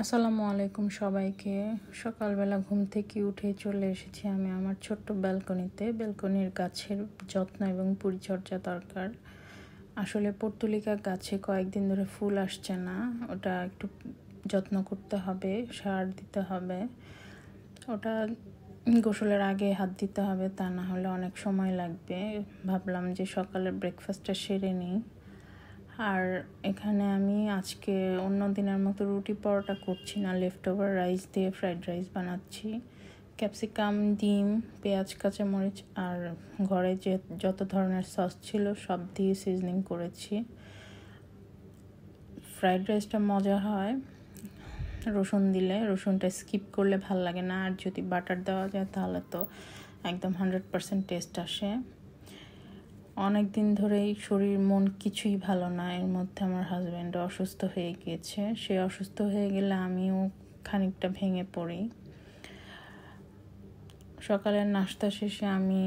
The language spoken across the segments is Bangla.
আসসালামু আলাইকুম সবাইকে। সকালবেলা ঘুম থেকে উঠে চলে এসেছি আমি আমার ছোট্ট ব্যালকনিতে। ব্যালকনির গাছের যত্ন এবং পরিচর্যা দরকার। আসলে পর্তুলিকা গাছে কয়েকদিন ধরে ফুল আসছে না, ওটা একটু যত্ন করতে হবে, সার দিতে হবে। ওটা গোসলের আগে হাত দিতে হবে, তা না হলে অনেক সময় লাগবে। ভাবলাম যে সকালে ব্রেকফাস্টটা সেরে নিই। আর এখানে আমি আজকে অন্য দিনের মতো রুটি পরোটা করছি না, লেফট ওভার রাইস দিয়ে ফ্রাইড রাইস বানাচ্ছি। ক্যাপসিকাম, ডিম, পেঁয়াজ, কাঁচামরিচ আর ঘরে যে যত ধরনের সস ছিল সব দিয়ে সিজনিং করেছি। ফ্রাইড রাইসটা মজা হয় রসুন দিলে, রসুনটা স্কিপ করলে ভাল লাগে না, আর যদি বাটার দেওয়া যায় তাহলে তো একদম 100% টেস্ট আসে। অনেক দিন ধরেই শরীর মন কিছুই ভালো না, এর মধ্যে আমার হাজব্যান্ড অসুস্থ হয়ে গিয়েছে। সে অসুস্থ হয়ে গেলে আমিও খানিকটা ভেঙে পড়ি। সকালের নাস্তা শেষে আমি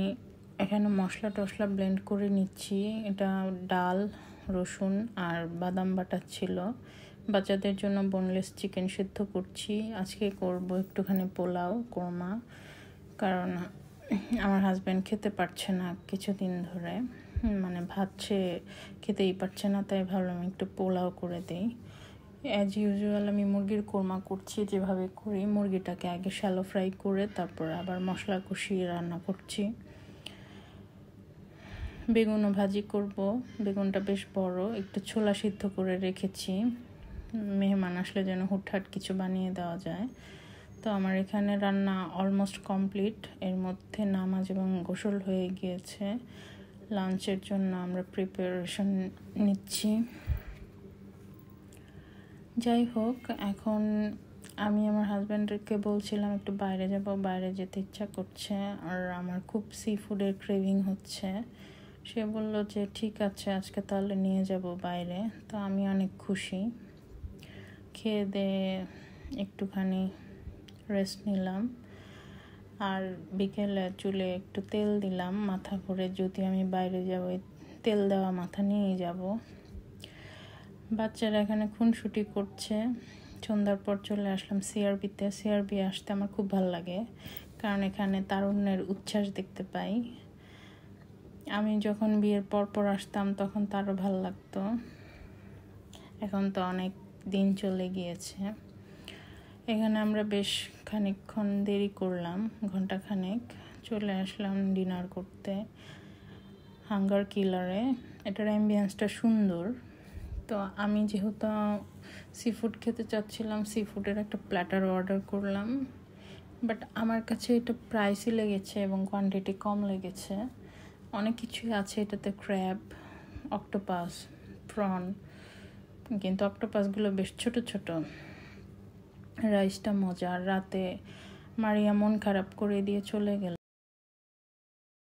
এখানে মশলা টশলা ব্লেন্ড করে নিচ্ছি। এটা ডাল, রসুন আর বাদাম বাটা ছিল। বাচ্চাদের জন্য বোনলেস চিকেন সিদ্ধ করছি। আজকে করব একটুখানি পোলাও কোরমা, কারণ আমার হাজব্যান্ড খেতে পারছে না কিছুদিন ধরে, মানে ভাত সে খেতেই পারছে না, তাই ভাবলাম একটু পোলাও করে দিই। অ্যাজ ইউজুয়াল আমি মুরগির কোরমা করছি যেভাবে করি। মুরগিটাকে আগে শ্যালো ফ্রাই করে তারপর আবার মশলা কষিয়ে রান্না করছি। বেগুনও ভাজি করব। বেগুনটা বেশ বড়, একটু ছোলা সিদ্ধ করে রেখেছি, মেহমান আসলে যেন হুটহাট কিছু বানিয়ে দেওয়া যায়। তো আমার এখানে রান্না অলমোস্ট কমপ্লিট। এর মধ্যে নামাজ এবং গোসল হয়ে গিয়েছে। লাঞ্চের জন্য আমরা প্রিপারেশন নিচ্ছি। যাই হোক, এখন আমি আমার হাজব্যান্ডকে বলছিলাম একটু বাইরে যাব, বাইরে যেতে ইচ্ছা করছে, আর আমার খুব সি ফুডের ক্রেভিং হচ্ছে। সে বলল যে ঠিক আছে আজকে তাহলে নিয়ে যাব বাইরে। তো আমি অনেক খুশি। খেয়ে দিয়ে একটুখানি রেস্ট নিলাম, আর বিকেলে চুলে একটু তেল দিলাম মাথা ঘুরে। যদি আমি বাইরে যাব তেল দেওয়া মাথা নিয়েই যাব। বাচ্চারা এখানে খুনসুটি করছে। সন্ধ্যার পর চলে আসলাম সিআরবিতে। সিআরবি আসতে আমার খুব ভালো লাগে, কারণ এখানে তারুণ্যের উচ্ছ্বাস দেখতে পাই। আমি যখন বিয়ের পর আসতাম তখন তারও ভালো লাগতো। এখন তো অনেক দিন চলে গিয়েছে। এখানে আমরা বেশ খানিকক্ষণ দেরি করলাম, ঘন্টাখানেক। চলে আসলাম ডিনার করতে হাঙ্গার কিলারে। এটার অ্যাম্বিয়েন্সটা সুন্দর। তো আমি যেহেতু সি ফুড খেতে চাচ্ছিলাম, সি ফুডের একটা প্ল্যাটার অর্ডার করলাম। বাট আমার কাছে এটা প্রাইসই লেগেছে এবং কোয়ান্টিটি কম লেগেছে। অনেক কিছুই আছে এটাতে, ক্র্যাব, অক্টোপাস, প্রন, কিন্তু অক্টোপাসগুলো বেশ ছোট ছোট। রাইসটা মজা। আর রাতে মারিয়া মন খারাপ করে দিয়ে চলে গেল।